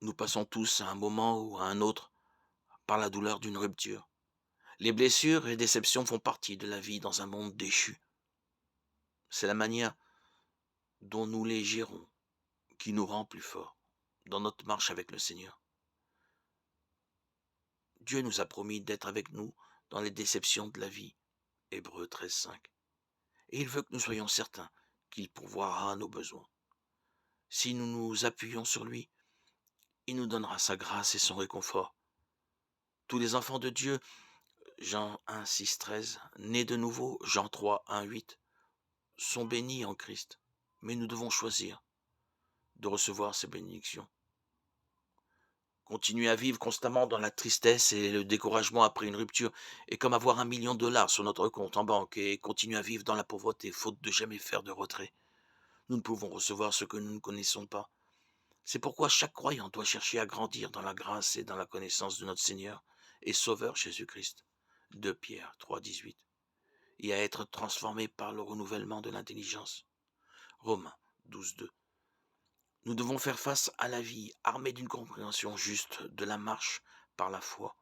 Nous passons tous à un moment ou à un autre par la douleur d'une rupture. Les blessures et déceptions font partie de la vie dans un monde déchu. C'est la manière dont nous les gérons qui nous rend plus forts dans notre marche avec le Seigneur. Dieu nous a promis d'être avec nous dans les déceptions de la vie. Hébreux 13,5. Et il veut que nous soyons certains qu'il pourvoira à nos besoins. Si nous nous appuyons sur lui, il nous donnera sa grâce et son réconfort. Tous les enfants de Dieu, Jean 1, 6, 13, nés de nouveau, Jean 3, 1, 8, sont bénis en Christ. Mais nous devons choisir de recevoir ces bénédictions. Continuer à vivre constamment dans la tristesse et le découragement après une rupture est comme avoir $1 000 000 sur notre compte en banque et continuer à vivre dans la pauvreté, faute de jamais faire de retrait. Nous ne pouvons recevoir ce que nous ne connaissons pas. C'est pourquoi chaque croyant doit chercher à grandir dans la grâce et dans la connaissance de notre Seigneur et Sauveur Jésus-Christ. 2 Pierre 3, 18. Et à être transformé par le renouvellement de l'intelligence. Romains 12, 2. Nous devons faire face à la vie armés d'une compréhension juste de la marche par la foi